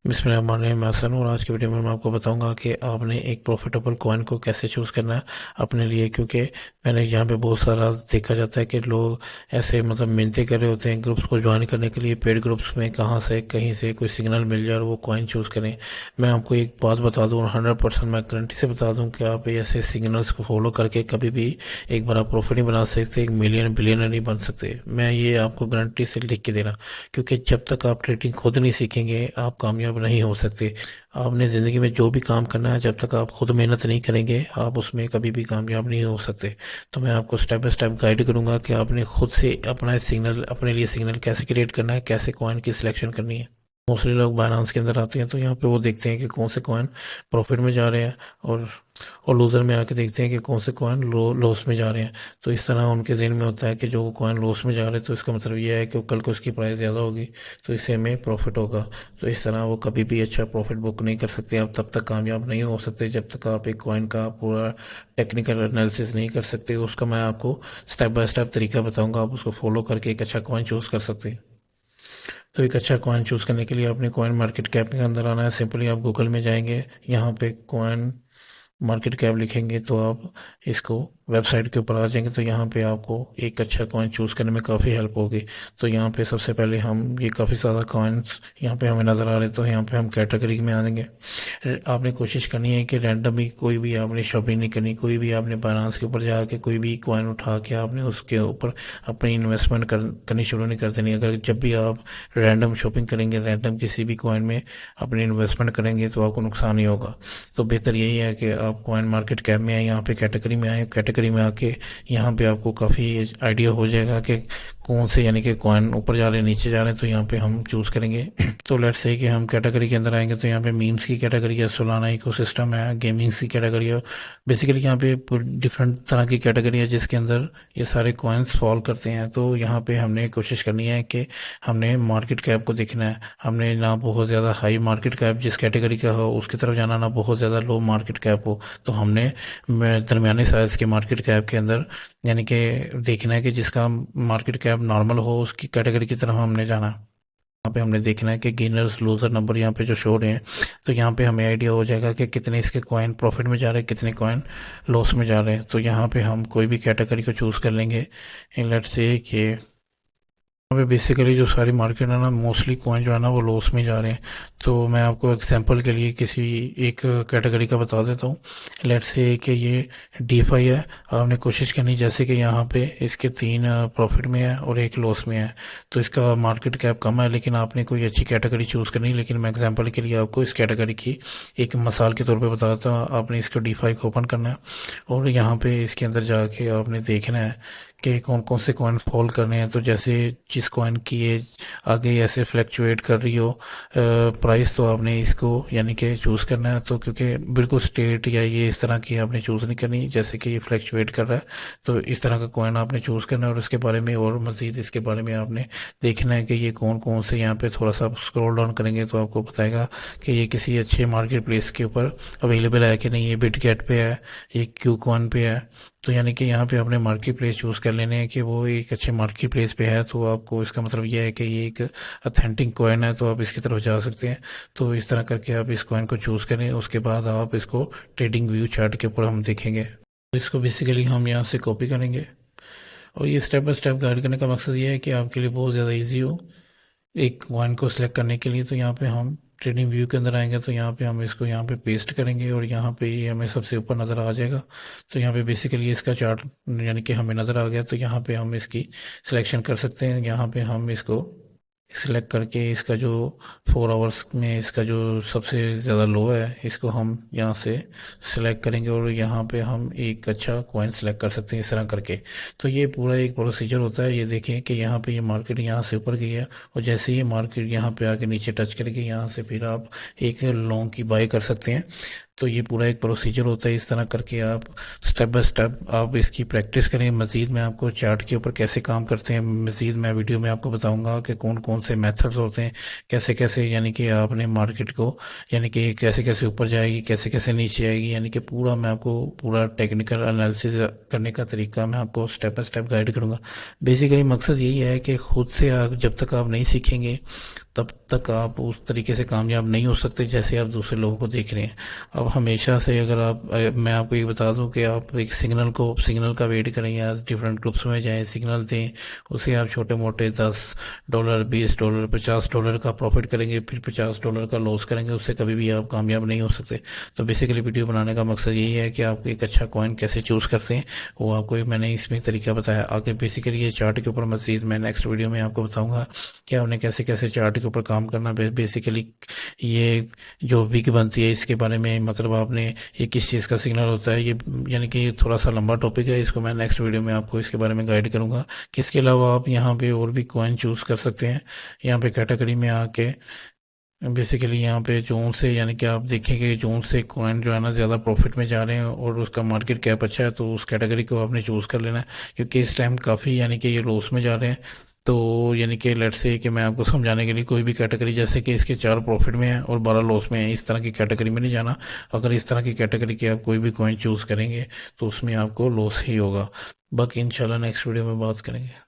बिस्मिल्लाहिर्रहमानिर्रहीम। मैं हसन और आज की वीडियो में मैं आपको बताऊंगा कि आपने एक प्रॉफिटेबल कॉइन को कैसे चूज़ करना है अपने लिए। क्योंकि मैंने यहाँ पे बहुत सारा देखा जाता है कि लोग ऐसे मिन्नतें कर रहे होते हैं ग्रुप्स को ज्वाइन करने के लिए। पेड ग्रुप्स में कहाँ से कहीं से कोई सिग्नल मिल जाए और वो कॉइन चूज़ करें। मैं आपको एक बात बता दूँ और 100% मैं गारंटी से बता दूँ कि आप ऐसे सिग्नल्स को फॉलो करके कभी भी एक बार आप प्रॉफिट नहीं बना सकते, एक मिलियन बिलियनर नहीं बन सकते। मैं ये आपको गारंटी से लिख के दे रहा, क्योंकि जब तक आप ट्रेडिंग खुद नहीं सीखेंगे आप कामयाब नहीं हो सकते। आपने ज़िंदगी में जो भी काम करना है, जब तक आप खुद मेहनत नहीं करेंगे आप उसमें कभी भी कामयाब नहीं हो सकते। तो मैं आपको स्टेप बाय स्टेप गाइड करूंगा कि आपने खुद से अपना सिग्नल, अपने लिए सिग्नल कैसे क्रिएट करना है, कैसे कॉइन की सिलेक्शन करनी है। मोस्टली लोग बायनांस के अंदर आते हैं तो यहाँ पे वो देखते हैं कि कौन से कॉइन प्रॉफिट में जा रहे हैं, और लूज़र में आके देखते हैं कि कौन से कॉइन लॉस में जा रहे हैं। तो इस तरह उनके जहन में होता है कि जो कॉइन लॉस में जा रहे हैं तो इसका मतलब ये है कि कल को इसकी प्राइस ज़्यादा होगी तो इससे हमें प्रॉफिट होगा। तो इस तरह वो कभी भी अच्छा प्रॉफिट बुक नहीं कर सकते। आप तब तक कामयाब नहीं हो सकते जब तक आप एक कॉइन का पूरा टेक्निकल एनालिसिस नहीं कर सकते। उसका मैं आपको स्टेप बाय स्टेप तरीका बताऊंगा, आप उसको फॉलो करके एक अच्छा कॉइन चूज़ कर सकते हैं। तो एक अच्छा कॉइन चूज़ करने के लिए आपने कॉइन मार्केट कैप के अंदर आना है। सिंपली आप गूगल में जाएंगे, यहाँ पे कॉइन मार्केट कैप लिखेंगे तो आप इसको वेबसाइट के ऊपर आ जाएंगे। तो यहाँ पे आपको एक अच्छा कॉइन चूज़ करने में काफ़ी हेल्प होगी। तो यहाँ पे सबसे पहले हम ये काफ़ी ज़्यादा कॉइन्स यहाँ पे हमें नज़र आ रहे हैं, तो यहाँ पे हम कैटेगरी में आएंगे। आपने कोशिश करनी है कि रैंडम ही कोई भी आपने शॉपिंग नहीं करनी। कोई भी आपने बायनांस के ऊपर जाके कोई भी कॉइन उठा के आपने उसके ऊपर अपनी इन्वेस्टमेंट करनी शुरू नहीं कर देनी। अगर जब भी आप रैंडम शॉपिंग करेंगे, रैंडम किसी भी कॉइन में अपनी इन्वेस्टमेंट करेंगे तो आपको नुकसान ही होगा। तो बेहतर यही है कि आप कॉइन मार्केट कैप में आए, यहाँ पे कैटेगरी में आए। कैटेगरी में आके यहाँ पे आपको काफ़ी आइडिया हो जाएगा कि कौन से यानी कि कॉइन ऊपर जा रहे हैं नीचे जा रहे हैं, तो यहाँ पे हम चूज़ करेंगे। तो लेट्स से कि हम कैटेगरी के अंदर आएंगे तो यहाँ पे मीम्स की कैटेगरी है, सोलाना इकोसिस्टम है, गेमिंग्स की कैटेगरी है। बेसिकली यहाँ पे डिफरेंट तरह की कैटेगरी है जिसके अंदर ये सारे कॉइन्स फॉल करते हैं। तो यहाँ पे हमने कोशिश करनी है कि हमने मार्केट कैप को देखना है। हमने ना बहुत ज़्यादा हाई मार्केट कैप जिस कैटेगरी का हो उसकी तरफ जाना, ना बहुत ज़्यादा लो मार्केट कैप हो। तो हमने दरमियाने साइज़ के मार्केट कैप के अंदर यानी कि देखना है कि जिसका मार्केट कैप नॉर्मल हो उसकी कैटेगरी की तरफ हमने जाना है। यहाँ पे हमने देखना है कि गेनर्स लूजर नंबर यहाँ पे जो शो रहे हैं, तो यहाँ पे हमें आइडिया हो जाएगा कि कितने इसके कॉइन प्रॉफिट में जा रहे हैं, कितने कॉइन लॉस में जा रहे हैं। तो यहाँ पे हम कोई भी कैटेगरी को चूज़ कर लेंगे। लेट्स से कि यहाँ पे बेसिकली जो सारी मार्केट है ना, मोस्टली कॉइन जो है ना वो लॉस में जा रहे हैं। तो मैं आपको एग्जांपल के लिए किसी एक कैटेगरी का बता देता हूँ। लेट्स से कि ये डीफाई है। आपने कोशिश करनी जैसे कि यहाँ पे इसके 3 प्रॉफिट में है और एक लॉस में है, तो इसका मार्केट कैप कम है, लेकिन आपने कोई अच्छी कैटेगरी चूज़ करनी। लेकिन मैं एग्जाम्पल के लिए आपको इस कैटेगरी की एक मिसाल के तौर पर बताता हूँ। आपने इसको डीफाई को ओपन करना है और यहाँ पे इसके अंदर जाके आपने देखना है कि कौन कौन से कॉइन फॉल करने हैं। तो जैसे जिस कॉइन की ये आगे ऐसे फ्लैक्चुएट कर रही हो प्राइस, तो आपने इसको यानी कि चूज़ करना है। तो क्योंकि बिल्कुल स्टेट या ये इस तरह की आपने चूज़ नहीं करनी, जैसे कि ये फ्लैक्चुएट कर रहा है तो इस तरह का कॉइन आपने चूज़ करना है। और इसके बारे में और मज़ीद इसके बारे में आपने देखना है कि ये कौन कौन से, यहाँ पे थोड़ा सा स्क्रॉल डाउन करेंगे तो आपको बताएगा कि ये किसी अच्छे मार्केट प्लेस के ऊपर अवेलेबल है कि नहीं। ये बिटगेट पे है, ये क्यू कॉइन पे है। तो यानी कि यहाँ पे आपने मार्केट प्लेस चूज़ कर लेने हैं कि वो एक अच्छे मार्केट प्लेस पे है। तो आपको इसका मतलब ये है कि ये एक अथेंटिक कॉइन है, तो आप इसकी तरफ जा सकते हैं। तो इस तरह करके आप इस कॉइन को चूज़ करें। उसके बाद आप इसको ट्रेडिंग व्यू चार्ट के ऊपर हम देखेंगे। तो इसको बेसिकली हम यहाँ से कॉपी करेंगे और ये स्टेप बाय स्टेप गाइड करने का मकसद ये है कि आपके लिए बहुत ज़्यादा ईजी हो एक कॉइन को सिलेक्ट करने के लिए। तो यहाँ पे हम ट्रेडिंग व्यू के अंदर आएंगे तो यहाँ पे हम इसको यहाँ पे पेस्ट करेंगे और यहाँ पे ये हमें सबसे ऊपर नज़र आ जाएगा। तो यहाँ पे बेसिकली इसका चार्ट यानी कि हमें नज़र आ गया। तो यहाँ पे हम इसकी सिलेक्शन कर सकते हैं। यहाँ पे हम इसको सिलेक्ट करके इसका जो 4 आवर्स में इसका जो सबसे ज़्यादा लो है इसको हम यहाँ से सिलेक्ट करेंगे और यहाँ पे हम एक अच्छा कॉइन सिलेक्ट कर सकते हैं इस तरह करके। तो ये पूरा एक प्रोसीजर होता है। ये देखें कि यहाँ पे ये मार्केट यहाँ से ऊपर गई है और जैसे ये मार्केट यहाँ पे आके नीचे टच करेगी, यहाँ से फिर आप एक लॉन्ग की बाई कर सकते हैं। तो ये पूरा एक प्रोसीजर होता है। इस तरह करके आप स्टेप बाय स्टेप आप इसकी प्रैक्टिस करें। मज़ीद मैं आपको चार्ट के ऊपर कैसे काम करते हैं मज़ीद मैं वीडियो में आपको बताऊंगा कि कौन कौन से मेथड्स होते हैं, कैसे कैसे यानी कि आपने मार्केट को यानी कि कैसे कैसे ऊपर जाएगी, कैसे कैसे नीचे आएगी, यानी कि पूरा मैं आपको पूरा टेक्निकल एनालिसिस करने का तरीका मैं आपको स्टेप बाय स्टेप गाइड करूँगा। बेसिकली मकसद यही है कि ख़ुद से जब तक आप नहीं सीखेंगे तब तक आप उस तरीके से कामयाब नहीं हो सकते जैसे आप दूसरे लोगों को देख रहे हैं। अब हमेशा से अगर मैं आपको ये बता दूं कि आप एक सिग्नल का वेट करें या डिफरेंट ग्रुप्स में जाएं, सिग्नल दें, उसे आप छोटे मोटे $10, $20, $50 का प्रॉफिट करेंगे, फिर $50 का लॉस करेंगे, उससे कभी भी आप कामयाब नहीं हो सकते। तो बेसिकली वीडियो बनाने का मकसद यही है कि आप एक अच्छा कॉइन कैसे चूज़ करते हैं, वो आपको मैंने इसमें तरीका बताया। आगे बेसिकली ये चार्ट के ऊपर मज़ीद मैं नेक्स्ट वीडियो में आपको बताऊंगा कि आपने कैसे कैसे चार्ट के ऊपर काम करना। बेसिकली ये जो विग बनती है इसके बारे में, मतलब आपने ये किस चीज़ का सिग्नल होता है, ये यानी कि थोड़ा सा लंबा टॉपिक है, इसको मैं नेक्स्ट वीडियो में आपको इसके बारे में गाइड करूंगा कि इसके अलावा आप यहाँ पे और भी कॉइन चूज़ कर सकते हैं। यहाँ पे कैटेगरी में आके बेसिकली यहाँ पे जोन से, यानी कि आप देखेंगे जोन से कॉइन जो है ना ज़्यादा प्रॉफिट में जा रहे हैं और उसका मार्केट कैप अच्छा है, तो उस कैटेगरी को आपने चूज़ कर लेना है। क्योंकि इस टाइम काफ़ी यानी कि ये लॉस में जा रहे हैं। तो यानी कि लेट्स से कि मैं आपको समझाने के लिए कोई भी कैटेगरी, जैसे कि इसके 4 प्रॉफिट में है और 12 लॉस में है, इस तरह की कैटेगरी में नहीं जाना। अगर इस तरह की कैटेगरी के आप कोई भी कॉइन चूज़ करेंगे तो उसमें आपको लॉस ही होगा। बाकी इंशाल्लाह नेक्स्ट वीडियो में बात करेंगे।